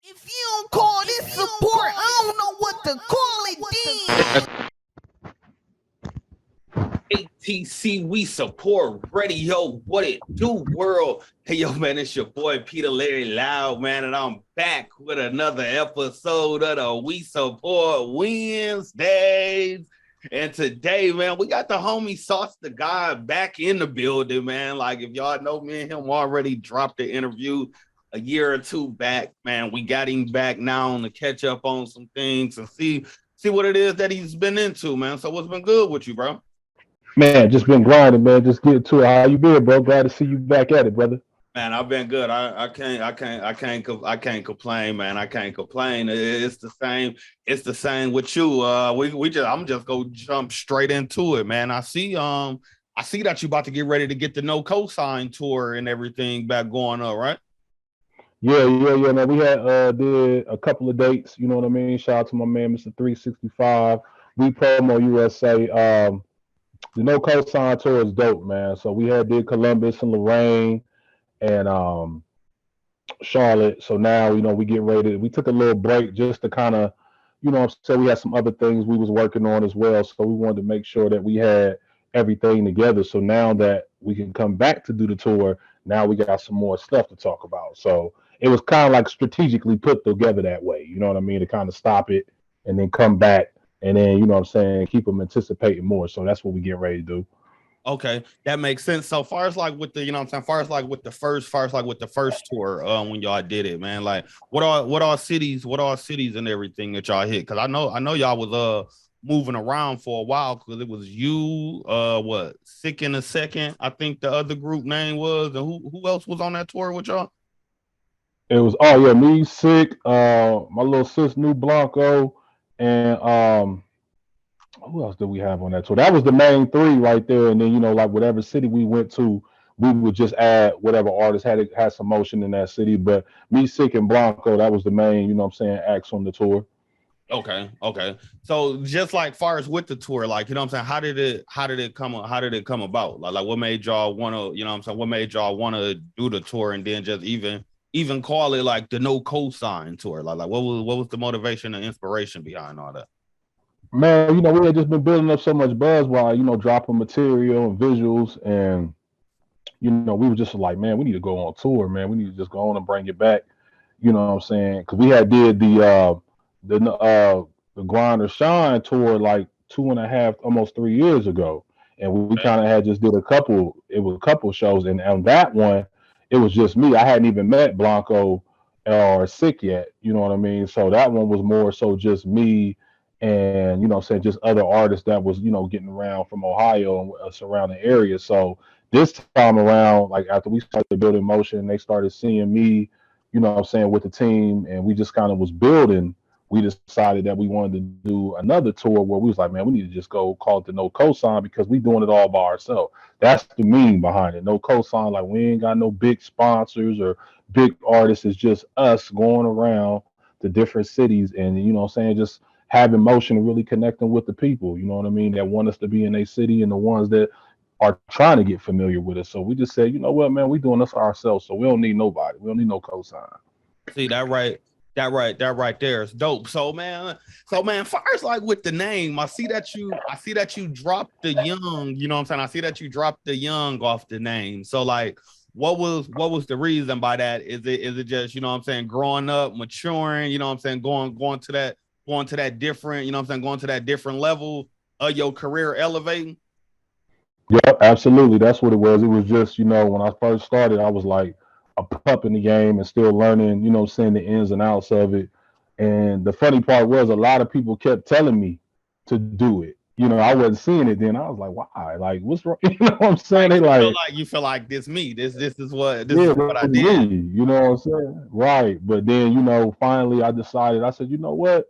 If you don't call this support, I don't know what to call it, then. A.T.C, we support radio. What it do, world? Hey, yo, man, it's your boy Peter Larry Loud, man, and I'm back with another episode of the We Support Wednesdays. And today, man, we got the homie SauceDaGod back in the building, man. Like, if y'all know, me and him already dropped the interview a year or two back, man. We got him back now to catch up on some things and see what it is that he's been into, man. So what's been good with you, bro? Man, just been grinding, man. Just getting to it. How you been, bro? Glad to see you back at it, brother. Man, I've been good. I can't complain, man. I can't complain. It's the same. It's the same with you. I'm just gonna jump straight into it, man. I see that you about to get ready to get the No Cosign tour and everything back going up, right? Yeah, man. We had did a couple of dates, you know what I mean? Shout out to my man, Mr. 365. We promo USA. The No Cosign tour is dope, man. So we did Columbus and Lorraine and Charlotte. So now, we get ready. We took a little break just to kind of, so we had some other things we was working on as well. So we wanted to make sure that we had everything together. So now that we can come back to do the tour, now we got some more stuff to talk about. So it was kind of like strategically put together that way. You know what I mean? To kind of stop it and then come back and then, keep them anticipating more. So that's what we get ready to do. Okay, that makes sense. So far as like with the, far as like with the first tour, when y'all did it, man, like what are cities and everything that y'all hit? Because I know y'all was moving around for a while because it was you, Sick in a Second, I think the other group name was, and who else was on that tour with y'all? It was me, Sick, my little sis, New Blanco, and who else did we have on that tour? That was the main three right there. And then, like whatever city we went to, we would just add whatever artist had some motion in that city. But me, Sick, and Blanco, that was the main, acts on the tour. Okay. So just like far as with the tour, like, how did it come about? Like what made y'all wanna, what made y'all wanna do the tour and then just even call it like the No Cosign tour? Like what was the motivation and inspiration behind all that? Man, we had just been building up so much buzz while, dropping material and visuals. And, we were just like, man, we need to go on tour, man. We need to just go on and bring it back. You know what I'm saying? Because we did the Grind or Shine tour like 2.5, almost 3 years ago. And we kind of had just did a couple shows. And on that one, it was just me. I hadn't even met Blanco or Sick yet. You know what I mean? So that one was more so just me and just other artists that was getting around from Ohio and surrounding areas. So this time around, like after we started building motion, they started seeing me, with the team, and we just kind of was building. We decided that we wanted to do another tour where we was like, man, we need to just go call it the No Cosign because we doing it all by ourselves. That's the meaning behind it. No Cosign, like we ain't got no big sponsors or big artists. It's just us going around to different cities and just having motion and really connecting with the people, you know what I mean, that want us to be in a city and the ones that are trying to get familiar with us. So we just said, you know what, man, we doing this ourselves. So we don't need nobody. We don't need no cosign. See that right? That right there is dope. So man, first like with the name, I see that you dropped the young, you know what I'm saying? I see that you dropped the young off the name. So like what was the reason by that? Is it just, growing up, maturing, going to that different, going to that different level of your career elevating? Yeah, absolutely. That's what it was. It was just, when I first started, I was like a pup in the game and still learning, seeing the ins and outs of it. And the funny part was a lot of people kept telling me to do it. I wasn't seeing it then. I was like, why? Like, what's wrong? You know what I'm saying? They like, you feel like this me. This is what I me. did. You know what I'm saying? Right. But then, finally I decided, I said, you know what?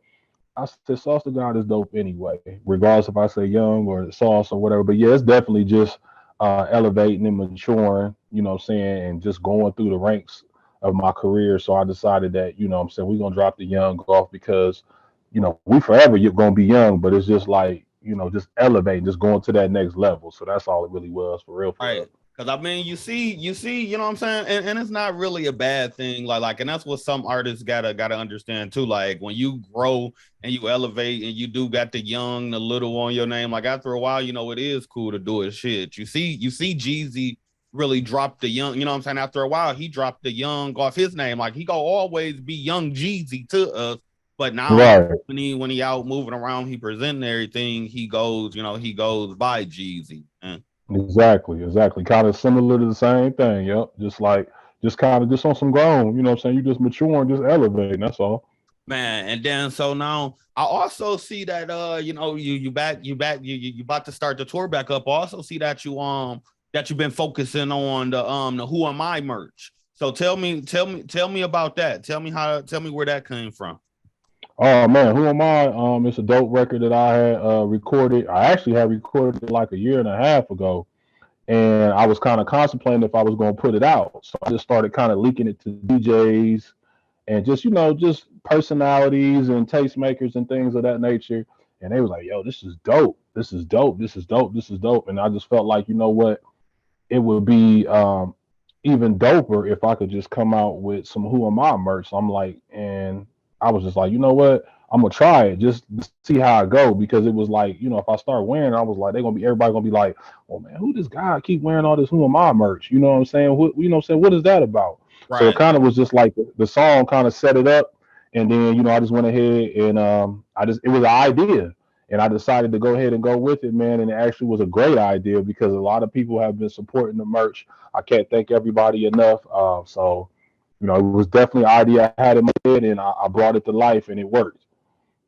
I said SauceDaGod is dope anyway, regardless if I say young or sauce or whatever. But yeah, it's definitely just elevating and maturing, what I'm saying, and just going through the ranks of my career. So I decided that, we're gonna drop the young off because, we forever you're gonna be young, but it's just like, just elevating, just going to that next level. So that's all it really was for real. Right. Cause I mean, you see, you know what I'm saying, and it's not really a bad thing. And that's what some artists gotta understand too. Like when you grow and you elevate and you do got the young, the little on your name. Like after a while, you know, it is cool to do it. Shit, you see, Jeezy really dropped the young. You know what I'm saying? After a while, he dropped the young off his name. Like he gonna always be Young Jeezy to us. But now Right. when he out moving around, he presenting everything. He goes, you know, he goes by Jeezy. Exactly. Kind of similar to the same thing. Yep. Just kind of just on some grown, you know what I'm saying? You just maturing, just elevating. That's all. Man, and then so now I also see that you know you about to start the tour back up. I also see that that you've been focusing on the Who Am I merch. So tell me about that. Tell me where that came from. Oh man, who am I? It's a dope record that I had recorded. I actually had recorded it like a year and a half ago, and I was kind of contemplating if I was going to put it out. So I just started kind of leaking it to DJs and just just personalities and tastemakers and things of that nature. And they was like, "Yo, this is dope. This is dope. This is dope. This is dope." And I just felt like, you know what, it would be even doper if I could just come out with some Who Am I merch. So I'm like, and I was just like, you know what? I'm gonna try it just to see how I go because it was like, if I start wearing, I was like, everybody gonna be like, oh man, who this guy keep wearing all this Who Am I merch? You know what I'm saying? What saying? What is that about? So it Right. kind of was just like the song kind of set it up, and then I just went ahead and it was an idea, and I decided to go ahead and go with it, man. And it actually was a great idea because a lot of people have been supporting the merch. I can't thank everybody enough. So, it was definitely an idea I had in my head, and I brought it to life, and it worked.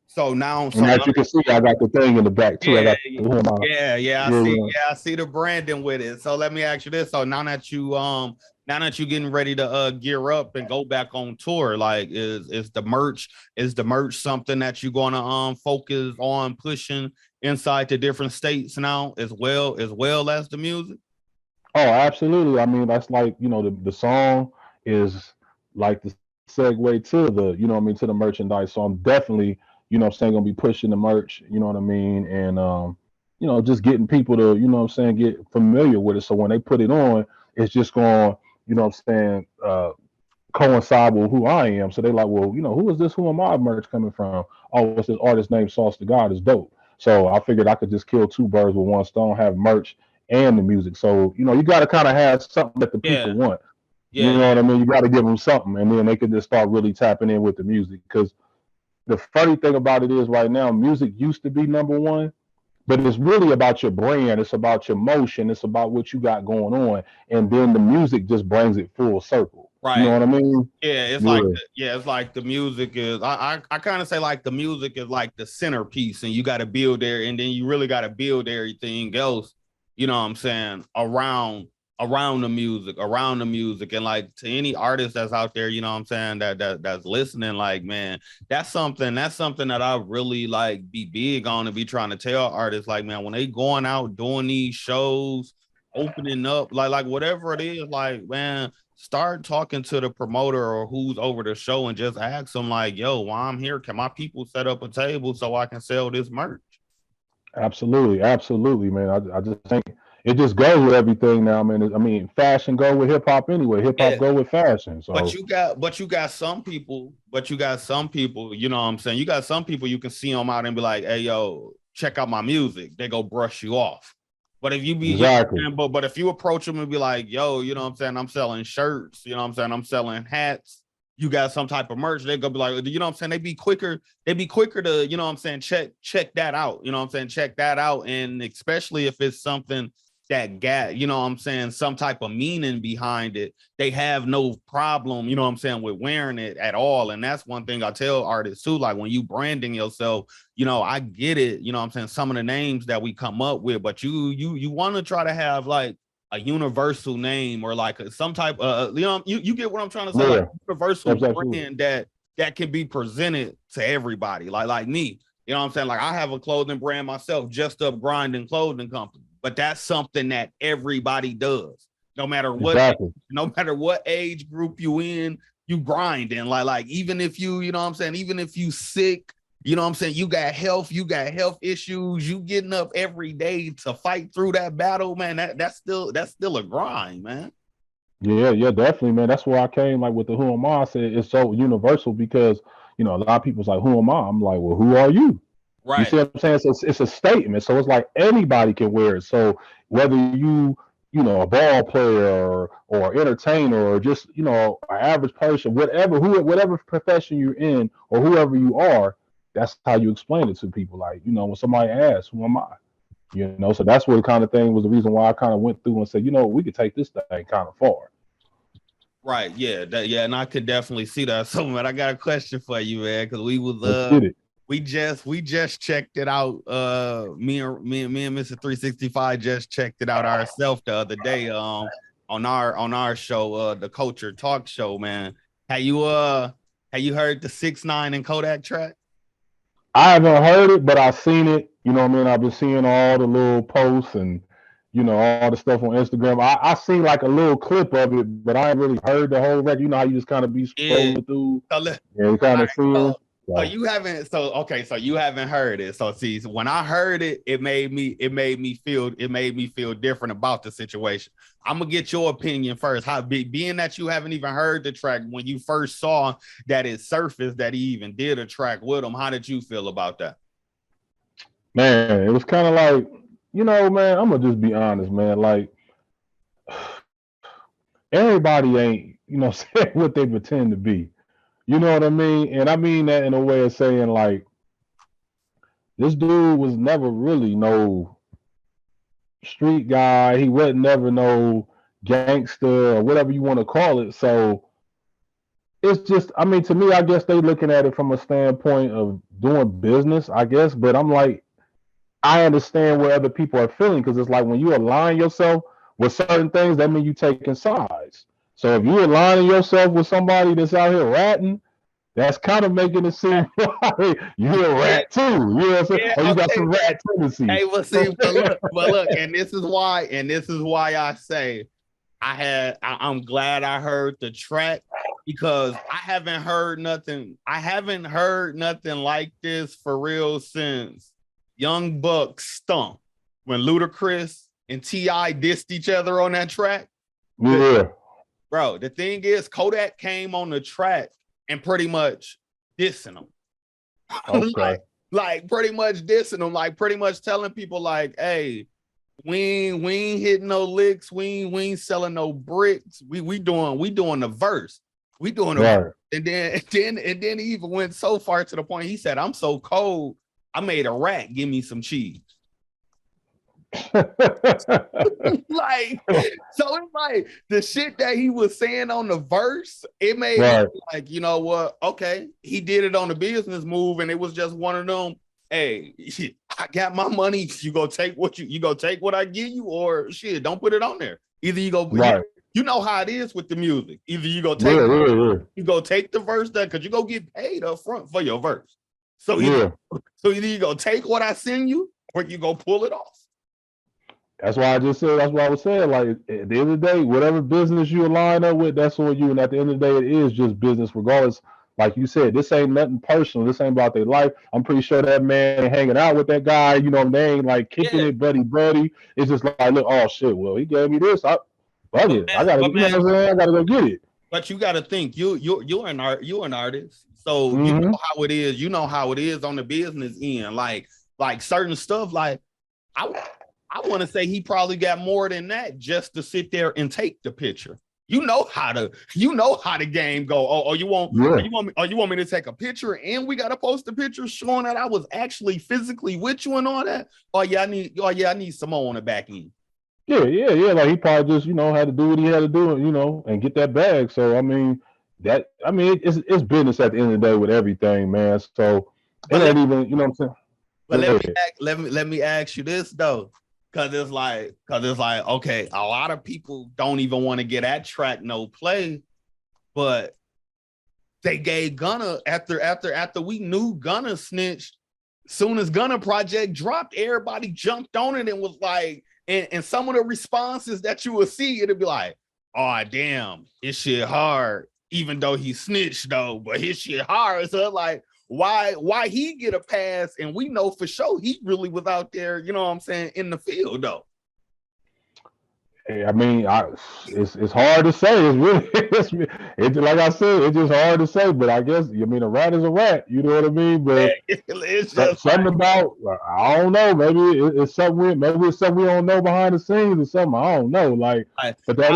So now And so as you can see, I got the thing in the back too. I yeah, got the Who Am I? Yeah, yeah. I see the branding with it. So let me ask you this. So now that you getting ready to gear up and go back on tour, like is the merch something that you're gonna focus on pushing inside the different states now as well as the music? Oh, absolutely. I mean, that's like, the song is like the segue to to the merchandise. So I'm definitely, saying, gonna be pushing the merch, you know what I mean? And just getting people to, get familiar with it. So when they put it on, it's just going, coincide with who I am. So they're like, well, who is this Who Am I merch coming from? Oh, it's this artist named SauceDaGod is dope. So I figured I could just kill two birds with one stone, have merch and the music. So, you got to kind of have something that the people Yeah, want. You yeah, know yeah. what I mean? You got to give them something, and then they can just start really tapping in with the music. Because the funny thing about it is, right now, music used to be number one, but it's really about your brand. It's about your motion. It's about what you got going on, and then the music just brings it full circle. You know Right. what I mean? Yeah. It's like the music is I kind of say like the music is like the centerpiece and you got to build there and then you really got to build everything else, you know what I'm saying, around the music and like to any artist that's out there, you know what I'm saying, that's listening, like man, that's something that I really like be big on and be trying to tell artists like man, when they going out doing these shows, opening up like whatever it is, like man, start talking to the promoter or who's over the show and just ask them like, yo, while I'm here, can my people set up a table so I can sell this merch? Absolutely, man. I just think it just goes with everything now, man. I mean, fashion go with hip hop anyway. Hip hop Yeah. go with fashion. So But you got some people, you know what I'm saying? You got some people you can see them out and be like, hey, yo, check out my music. They go brush you off. But if you be, you know what I'm exactly, saying? But if you approach them and be like, yo, you know what I'm saying? I'm selling shirts, you know what I'm saying? I'm selling hats. You got some type of merch, they go be like, you know what I'm saying? They be quicker to, you know what I'm saying, check that out. You know what I'm saying? Check that out. And especially if it's something that got, you know what I'm saying, some type of meaning behind it, they have no problem, you know what I'm saying, with wearing it at all. And that's one thing I tell artists too, like when you branding yourself, you know, I get it, you know what I'm saying, some of the names that we come up with, but you want to try to have like a universal name or like some type of, you get what I'm trying to say, like yeah, universal absolutely, brand that can be presented to everybody, like me. You know what I'm saying? Like I have a clothing brand myself, Just Up Grinding Clothing Company, but that's something that everybody does, no matter what, exactly. no matter what age group you in, you grinding. Like even if you know what I'm saying, even if you sick, You know what I'm saying? You got health issues. You getting up every day to fight through that battle, man. That's still a grind, man. Yeah, yeah, definitely, man. That's where I came like with the who am I. I said it's so universal because a lot of people's like, who am I? I'm like, well, who are you? You Right. see what I'm saying? So it's a statement. So it's like anybody can wear it. So whether a ball player or entertainer or just, an average person, whatever profession you're in or whoever you are, that's how you explain it to people. Like, when somebody asks, who am I? So that's what the kind of thing was the reason why I kind of went through and said, we could take this thing kind of far. Right. Yeah. And I could definitely see that. So, man, I got a question for you, man, because Let's get it. we just checked it out. Me and Mr. 365 just checked it out ourselves the other day. On our show, the Culture Talk Show, man. Have you heard the 6ix9ine and Kodak track? I haven't heard it, but I've seen it. You know what I mean? I've been seeing all the little posts and all the stuff on Instagram. I seen like a little clip of it, but I ain't really heard the whole record. You know how you just kind of be Yeah. scrolling through So, and kind of seeing. So you haven't. So you haven't heard it. So see, when I heard it, it made me feel different about the situation. I'm gonna get your opinion first. How being that you haven't even heard the track, when you first saw that it surfaced that he even did a track with him, how did you feel about that? Man, it was kind of like, man, I'm gonna just be honest, man. Like everybody ain't, saying what they pretend to be. You know what I mean? And I mean that in a way of saying like this dude was never really no street guy. He wasn't never no gangster or whatever you want to call it. So it's just, I mean, to me, I guess they looking at it from a standpoint of doing business, I guess. But I'm like, I understand where other people are feeling because it's like when you align yourself with certain things, that means you taking sides. So if you're aligning yourself with somebody that's out here ratting, that's kind of making it seem like you're a rat too. You know what I'm saying? Or you got some rat tendencies. Hey, well, see, but look, and this is why I say I'm glad I heard the track, because I haven't heard nothing like this for real since Young Buck Stump, when Ludacris and T.I. dissed each other on that track. Yeah. Bro, the thing is, Kodak came on the track and pretty much dissing them. Okay. like pretty much dissing them, like pretty much telling people like, hey, we ain't hitting no licks, we ain't selling no bricks. We doing the verse. We doing the right. And then he even went so far to the point he said, I'm so cold, I made a rat give me some cheese. Like, so it's like the shit that he was saying on the verse, it made me like, you know what? Okay, he did it on the business move, and it was just one of them. Hey, I got my money. You go take what I give you, or shit, don't put it on there. Either you go, you know how it is with the music. Either you go take, you go take the verse done, because you go get paid up front for your verse. So either you go take what I send you, or you go pull it off. That's why I just said, that's what I was saying. Like, at the end of the day, whatever business you align up with, that's on you. And at the end of the day, it is just business, regardless. Like you said, this ain't nothing personal. This ain't about their life. I'm pretty sure that man ain't hanging out with that guy. They ain't like kicking it, buddy. It's just like, look, oh shit, well, he gave me this. I gotta, you know what I'm saying? I gotta go get it. But you gotta think, you're an artist. So you know how it is. You know how it is on the business end. Like certain stuff, like I want to say he probably got more than that just to sit there and take the picture. You know how the game go. Oh, you want me to take a picture and we gotta post a picture showing that I was actually physically with you and all that? I need some more on the back end. Yeah. Like he probably just, had to do what he had to do, and get that bag. So it's business at the end of the day with everything, man. So it ain't even, you know what I'm saying? But let me ask you this though. Cause it's like, okay, a lot of people don't even want to get at track no play, but they gave Gunna after we knew Gunna snitched. Soon as Gunna project dropped, everybody jumped on it and was like, and some of the responses that you will see, it'll be like, oh damn, his shit hard, even though he snitched though, but his shit hard. So like, why he get a pass, and we know for sure he really was out there, you know what I'm saying, in the field though. I mean, it's hard to say. It's really, it's like I said, it's just hard to say. But I guess, I mean, a rat is a rat. You know what I mean? But it's just something about, I don't know. Maybe it's something. Maybe it's something we don't know behind the scenes, or something. I don't know. Like, but that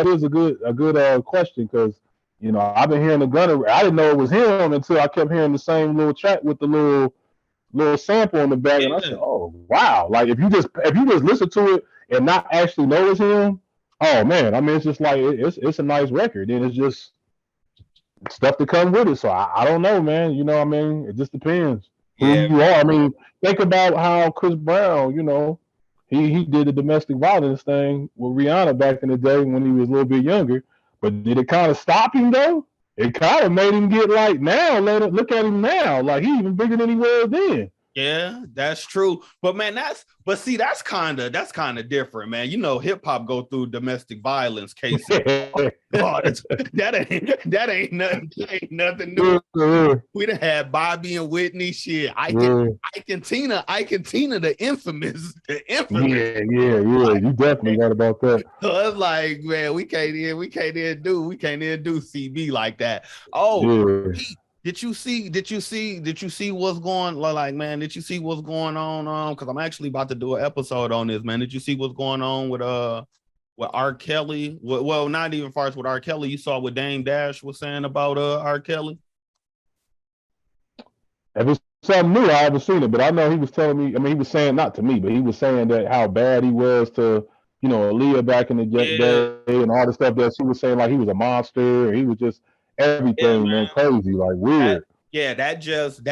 is a good question, because I've been hearing the gunner. I didn't know it was him until I kept hearing the same little track with the little sample on the back, and I said, "Oh wow!" Like if you just listen to it and not actually know it's him, oh man, I mean, it's just like it's a nice record, and it's just stuff to come with it. So I don't know, man. I mean, it just depends who you are. I mean, think about how Chris Brown, he did the domestic violence thing with Rihanna back in the day when he was a little bit younger, but did it kind of stop him though? It kind of made him get like now. Look at him now, like he even bigger than he was then. Yeah, that's true. But man, that's kind of different, man. Hip hop go through domestic violence cases. that ain't nothing new. We done had Bobby and Whitney, shit. Ike and Tina, the infamous. Yeah. You definitely right about that. So it's like, man, we can't even do CB like that. Oh, yeah. Did you see what's going man? Did you see what's going on? Because I'm actually about to do an episode on this, man. Did you see what's going on with R. Kelly? Well, not even far as with R. Kelly. You saw what Dame Dash was saying about R. Kelly? If it's something new, I haven't seen it, but I know he was telling me. I mean, he was saying, not to me, but he was saying that how bad he was to Aaliyah back in the day, and all the stuff that she was saying, like he was a monster, and he was just everything, man, crazy, like weird. That just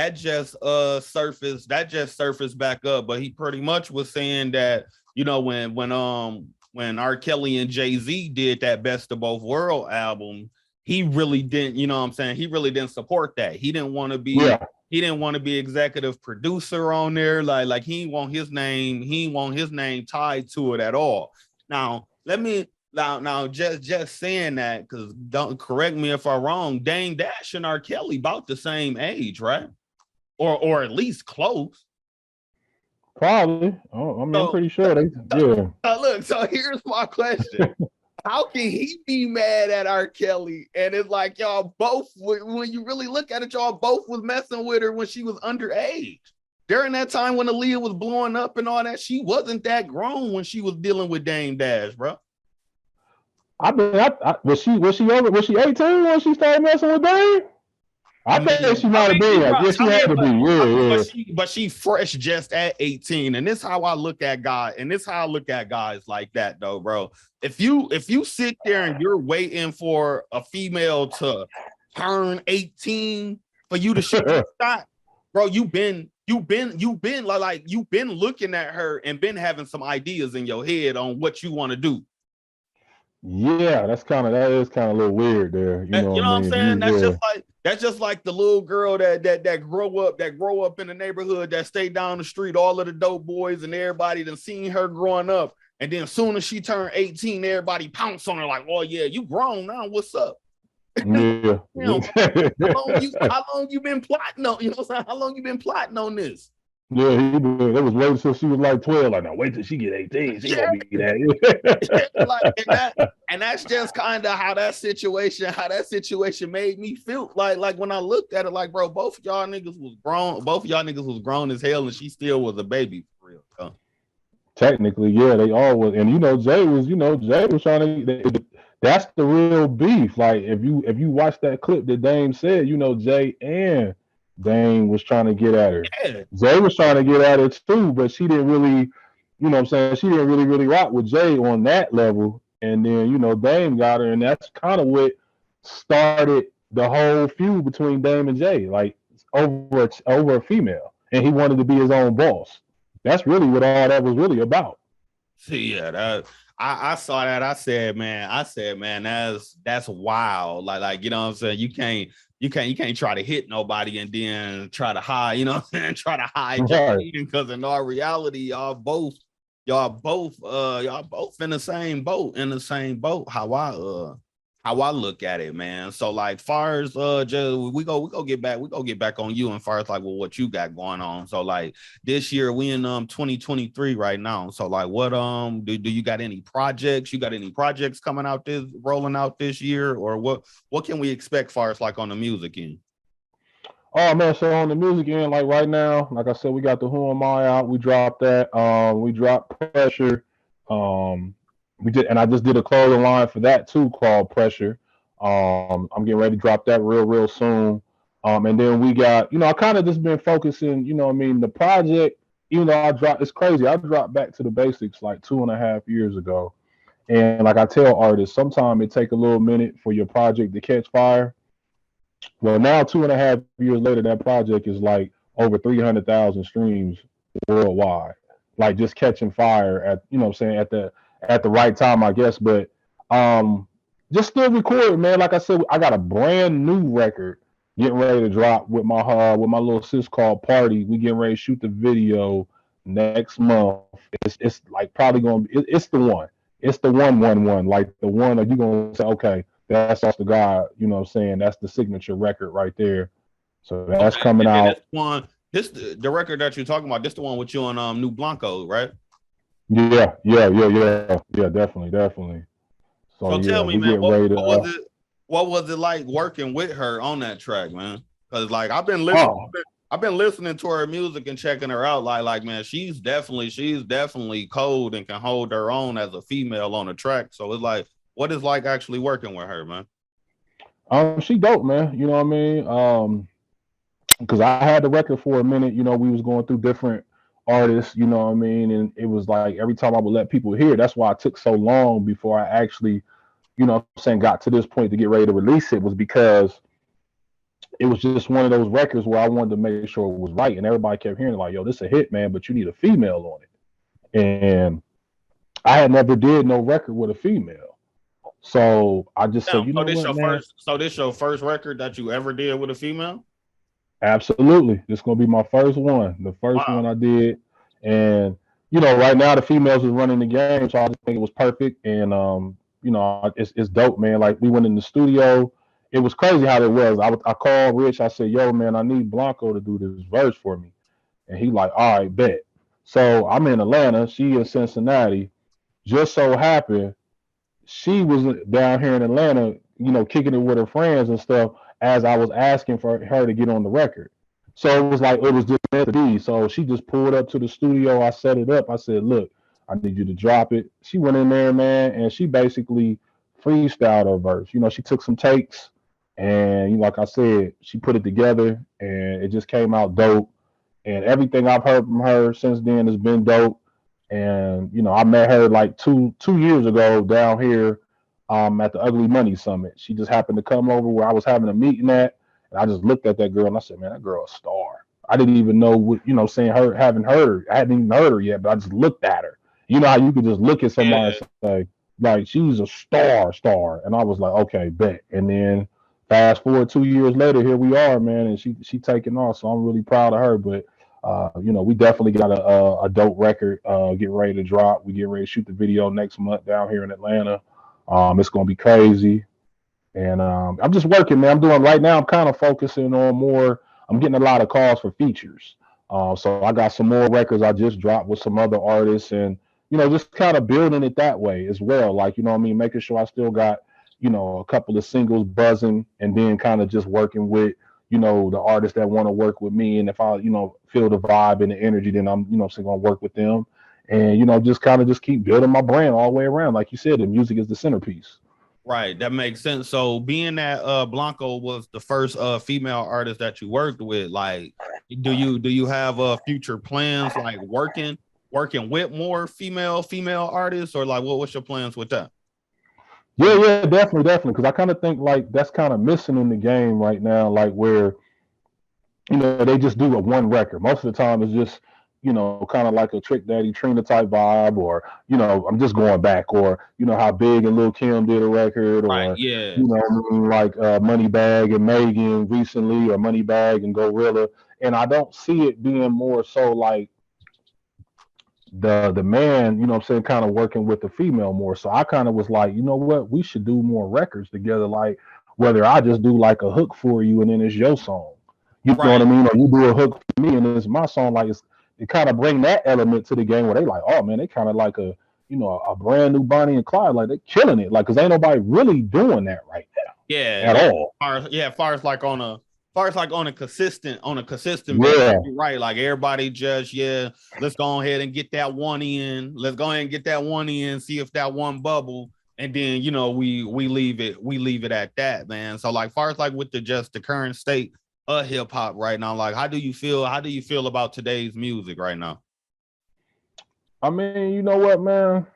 surfaced back up. But he pretty much was saying that when R. Kelly and Jay-Z did that Best of Both World album, he really didn't, he really didn't support that. He didn't want to be he didn't want to be executive producer on there. Like he didn't want his name tied to it at all. Now just saying that, because don't correct me if I'm wrong, Dame Dash and R. Kelly about the same age, right? Or at least close. Probably. I'm pretty sure Look, so here's my question. How can he be mad at R. Kelly? And it's like y'all both, when you really look at it, y'all both was messing with her when she was underage. During that time when Aaliyah was blowing up and all that, she wasn't that grown when she was dealing with Dame Dash, bro. I mean, was she 18 when she started messing with Dame? I think she might have been. Yes, she had to be. But she fresh just at 18, and this is how I look at guys. And this is how I look at guys like that, though, bro. If you sit there and you're waiting for a female to turn 18 for you to shoot a shot, bro, you've been looking at her and been having some ideas in your head on what you want to do. Yeah, that is kind of a little weird there. You know what I'm saying? That's just like the little girl that grow up in the neighborhood, that stay down the street. All of the dope boys and everybody done seen her growing up, and then as soon as she turned 18, everybody pounce on her like, "Oh yeah, you grown now. What's up?" Yeah. How long you been plotting on? How long you been plotting on this? Yeah, that was waiting until she was like 12. Like, now wait till she get 18. She gonna be that. and that's just kind of how that situation made me feel. Like when I looked at it, like, bro, both of y'all niggas was grown. Both of y'all niggas was grown as hell, and she still was a baby for real. Technically, yeah, they all was. And Jay was trying to. That's the real beef. Like if you watch that clip that Dame said, Jay and Dame was trying to get at her. Yeah. Jay was trying to get at her too, but she didn't really, she didn't really rock with Jay on that level. And then, Dame got her, and that's kind of what started the whole feud between Dame and Jay, like over a female. And he wanted to be his own boss. That's really what all that was really about. See, yeah, I saw that. I said, man, that's wild. Like, you know what I'm saying? You can't try to hit nobody and then try to hide, try to hide because in all reality, y'all both in the same boat. How how I look at it, man. So like far as just we go get back on you and far as like well what you got going on. So like this year we in 2023 right now. So like what do you got any projects? You got any projects coming out this rolling out this year, or what can we expect far as like on the music end? Oh man, so on the music end, like right now, like I said, we got the Who Am I out. We dropped that. We dropped Pressure. Um, we did, and I just did a clothing line for that too, called Pressure. I'm getting ready to drop that real soon. And then we got, I kind of just been focusing, what I mean, the project. Even though I dropped, it's crazy. I dropped back to the basics like 2.5 years ago, and like I tell artists, sometimes it take a little minute for your project to catch fire. Well, now 2.5 years later, that project is like over 300,000 streams worldwide, like just catching fire at what I'm saying at the right time, I guess. But um, just still recording, man. Like I said, I got a brand new record getting ready to drop with my little sis called Party. We getting ready to shoot the video next month. It's like probably gonna be it's the one. It's the 111, like the one that you're gonna say, okay, that's the guy, you know what I'm saying? That's the signature record right there. So that's Okay, coming and then this out. one, this the record that you're talking about. This the one with you and New Blanco, right? Yeah, definitely. So So yeah, tell me, we man, get ready to what was it like working with her on that track, man? Because like oh I've been listening to her music and checking her out. Like man, she's definitely cold and can hold her own as a female on a track. So it's like, what is like actually working with her, man? she dope, man. You know what I mean? Because I had the record for a minute, we was going through different artists, you know what I mean? And it was like every time I would let people hear, that's why it took so long before I actually, what I'm saying, got to this point to get ready to release it, was because it was just one of those records where I wanted to make sure it was right. And everybody kept hearing like, yo, this is a hit, man, but you need a female on it. And I had never did no record with a female. So I just said, Damn, you know what, man? so this your first record that you ever did with a female? Absolutely. This is gonna be my first one. The first one Wow. I did. And right now the females is running the game, so I just think it was perfect. And it's dope, man. Like we went in the studio. It was crazy how it was. I called Rich, I said, yo, man, I need Blanco to do this verse for me. And he like, all right, bet. So I'm in Atlanta, she in Cincinnati. Just so happened she was down here in Atlanta, kicking it with her friends and stuff as I was asking for her to get on the record. So it was like it was just meant to be. So she just pulled up to the studio. I set it up. I said, "Look, I need you to drop it." She went in there, man, and she basically freestyled her verse. She took some takes, and like I said, she put it together, and it just came out dope. And everything I've heard from her since then has been dope. And I met her like two years ago down here at the Ugly Money Summit. She just happened to come over where I was having a meeting at, and I just looked at that girl and I said, "Man, that girl a star." I didn't even know what saying her haven't heard. I hadn't even heard her yet, but I just looked at her. You know how you could just look at somebody and say, like, she's a star, and I was like, okay, bet. And then fast forward 2 years later, here we are, man, and she taking off. So I'm really proud of her. But we definitely got a dope record getting ready to drop. We get ready to shoot the video next month down here in Atlanta. It's gonna be crazy, and I'm just working, man. I'm doing right now. I'm kind of focusing on more. I'm getting a lot of calls for features. So I got some more records I just dropped with some other artists, and just kind of building it that way as well. Like what I mean, making sure I still got a couple of singles buzzing, and then kind of just working with the artists that want to work with me. And if I feel the vibe and the energy, then I'm still gonna work with them. And just kind of just keep building my brand all the way around. Like you said, the music is the centerpiece. Right, that makes sense. So being that Blanco was the first female artist that you worked with, like do you have future plans like working with more female artists, or like what's your plans with that? Yeah, definitely. Because I kind of think like that's kind of missing in the game right now, like where they just do a one record. Most of the time, it's just kind of like a Trick Daddy Trina type vibe, or I'm just going back, or how Big and Lil Kim did a record, Right, or yeah. like Moneybag and Megan recently, or Moneybag and Gorilla. And I don't see it being more so like the man, you know what I'm saying, kind of working with the female more. So I kind of was like, you know what, we should do more records together. Like whether I just do like a hook for you and then it's your song, you know what I Right. mean, or you do a hook for me and it's my song. Like it kind of bring that element to the game where they like, oh man, they kind of like a a brand new Bonnie and Clyde, like they killing it, like because ain't nobody really doing that right Yeah, now at all. far as like on a consistent basis, Yeah, you're right. Like everybody just let's go ahead and get that one in. Let's go ahead and get that one in, see if that one bubble, and then we leave it at that, man. So like far as like with the current state of hip hop right now, like how do you feel? How do you feel about today's music right now? I mean, you know what, man,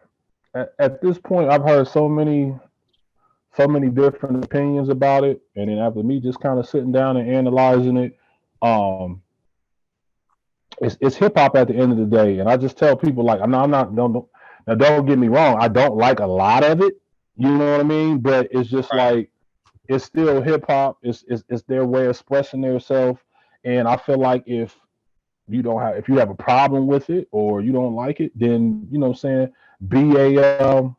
at this point I've heard so many different opinions about it, and then after me just kind of sitting down and analyzing it, um, it's hip hop at the end of the day, and I just tell people like I'm not now don't get me wrong, I don't like a lot of it, you know what I mean, but it's just Right. like it's still hip hop. It's their way of expressing themselves, and I feel like if you have a problem with it or you don't like it, then you know what I'm saying, be a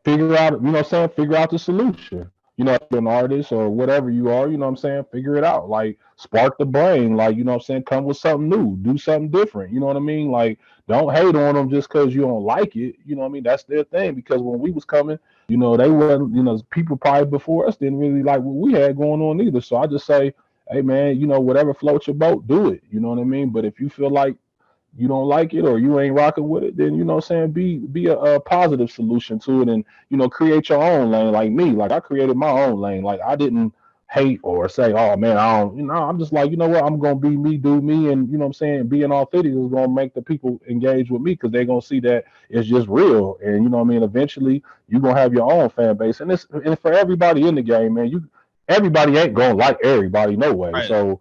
figure out, you know what I'm saying, figure out the solution. You know, if you're an artist or whatever you are, you know what I'm saying, figure it out. Like spark the brain, like, you know what I'm saying, come with something new, do something different. You know what I mean? Like, don't hate on them just because you don't like it. You know what I mean? That's their thing. Because when we was coming, they wasn't, people probably before us didn't really like what we had going on either. So I just say, hey man, whatever floats your boat, do it. You know what I mean? But if you feel like you don't like it or you ain't rocking with it, then you know what I'm saying, be a positive solution to it, and create your own lane. Like me, like I created my own lane. Like I didn't hate or say, oh man, I don't, I'm just like, you know what, I'm gonna be me, do me, and you know what I'm saying, being authentic is gonna make the people engage with me because they're gonna see that it's just real. And you know what I mean, eventually you're gonna have your own fan base. And for everybody in the game, man, everybody ain't gonna like everybody no way. Right. So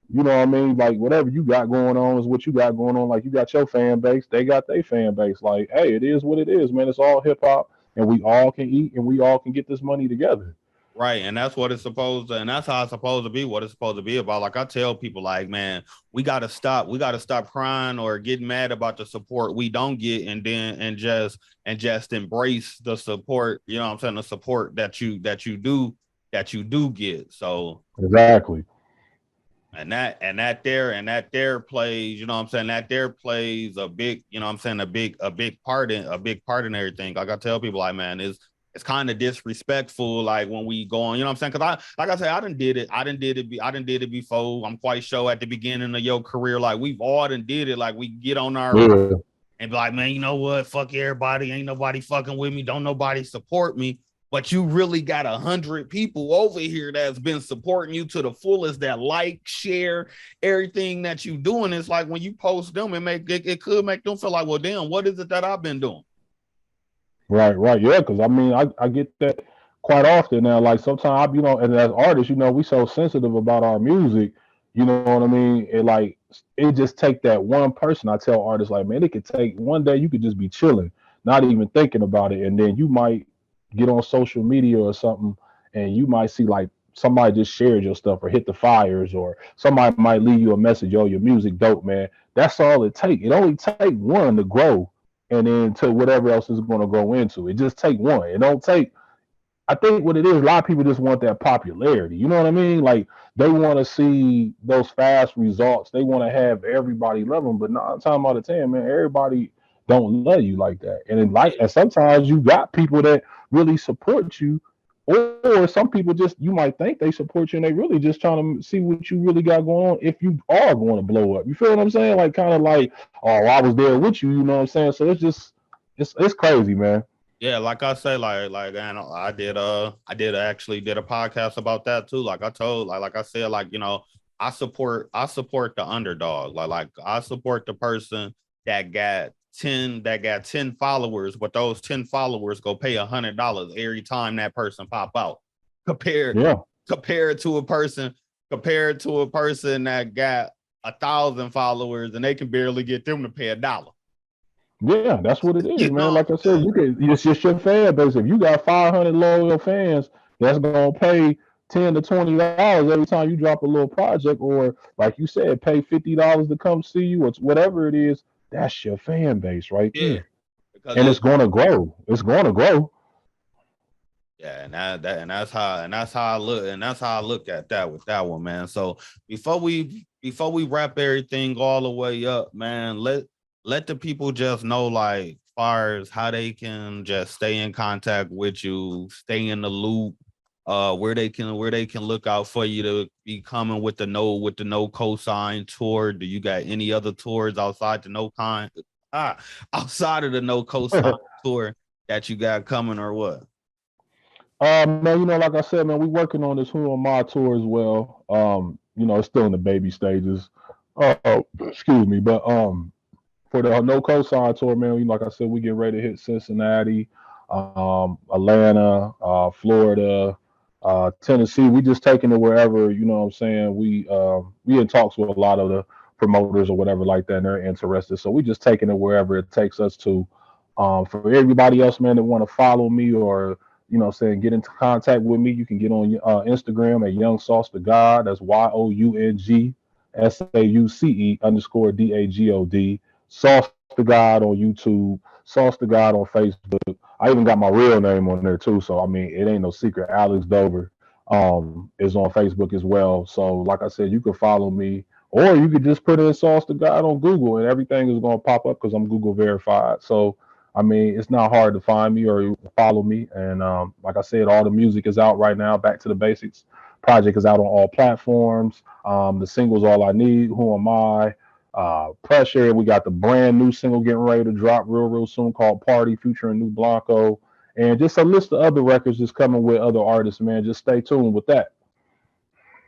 you know what I mean? Like whatever you got going on is what you got going on. Like you got your fan base, they got their fan base. Like, hey, it is what it is, man. It's all hip hop, and we all can eat, and we all can get this money together. Right. And that's what it's supposed to, and that's how it's supposed to be, what it's supposed to be about. Like I tell people, like, man, we gotta stop crying or getting mad about the support we don't get, and then and just embrace the support, you know what I'm saying, the support that you do get. So Exactly. and that there plays, you know what I'm saying, that there plays a big, you know what I'm saying, a big part in everything. Like I tell people, like, man, it's kind of disrespectful, like when we go on, you know what I'm saying? Because like I say, I done did it before. I'm quite sure at the beginning of your career, like we've all done did it. Like we get on our Yeah. and be like, man, you know what? Fuck everybody. Ain't nobody fucking with me. Don't nobody support me. But you really got 100 people over here that's been supporting you to the fullest, that like, share everything that you doing. It's like when you post them, it could make them feel like, well, damn, what is it that I've been doing? Right, right. Yeah, because I mean, I get that quite often now. Like sometimes, and as artists, we so sensitive about our music, you know what I mean? It just take that one person. I tell artists, like, man, it could take one day you could just be chilling, not even thinking about it. And then you might get on social media or something, and you might see like somebody just shared your stuff or hit the fires, or somebody might leave you a message, yo, your music dope, man. That's all it take. It only take one to grow, and then to whatever else is going to go into it. Just take one. It don't take. I think what it is, a lot of people just want that popularity. You know what I mean? Like they want to see those fast results. They want to have everybody love them. But 9 times out of 10, man, everybody don't love you like that. And sometimes you got people that really support you, or some people just you might think they support you and they really just trying to see what you really got going on if you are going to blow up. You feel what I'm saying? Like kind of like, oh, I was there with you. You know what I'm saying? So it's crazy, man. Yeah, like I say, like, and I did actually did a podcast about that too. Like I told, like I said, like, I support the underdog. Like I support the person that got 10 followers, but those 10 followers go pay $100 every time that person pop out. Compared Yeah. compared to a person that got 1,000 followers and they can barely get them to pay $1. Yeah, that's what it is, You man. know Like I what I'm said, it's just your fan base. If you got 500 loyal fans, that's gonna pay $10 to $20 every time you drop a little project, or like you said, pay $50 to come see you, or whatever it is. that's your fan base right Yeah, there. because And it's gonna grow. It's gonna grow. yeah, and that's how I look, and that's how I look at that with that one, man. So before we wrap everything all the way up, man, let the people just know, like, far as how they can just stay in contact with you, stay in the loop, where they can look out for you to be coming with the no cosign tour. Do you got any other tours outside of the no cosign tour that you got coming, or what? Man, like I said, man, we working on this Who Am I tour as well. It's still in the baby stages. Excuse me, but for the no cosign tour, man, like I said, we get ready to hit Cincinnati, Atlanta, Florida, Tennessee. We just taking it wherever, you know what I'm saying. We in talks with a lot of the promoters or whatever like that, and they're interested. So we just taking it wherever it takes us to. For everybody else, man, that want to follow me or saying get into contact with me, you can get on Instagram at Young SauceDaGod. That's YOUNGSauce_DAGOD. Sauce the God on YouTube, Sauce the God on Facebook. I even got my real name on there too. So I mean, it ain't no secret. Alex Dover is on Facebook as well. So like I said, you can follow me, or you could just put in Sauce the God on Google, and everything is gonna pop up because I'm Google verified. So I mean, it's not hard to find me or follow me. And like I said, all the music is out right now. Back to the Basics project is out on all platforms. The singles, All I Need, Who Am I, Pressure. We got the brand new single getting ready to drop real soon called Party, featuring New Blanco, and just a list of other records just coming with other artists. Man, just stay tuned with that.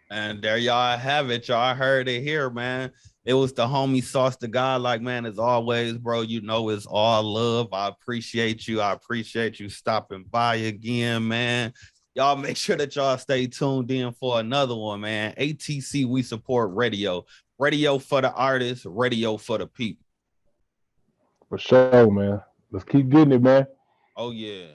And there y'all have it. Y'all heard it here, man. It was the homie Sauce the God. Like, man, as always, bro, it's all love. I appreciate you. I appreciate you stopping by again, man. Y'all make sure that y'all stay tuned in for another one, man. A.T.C. We support radio. Radio for the artists, radio for the people. For sure, man. Let's keep getting it, man. Oh, yeah.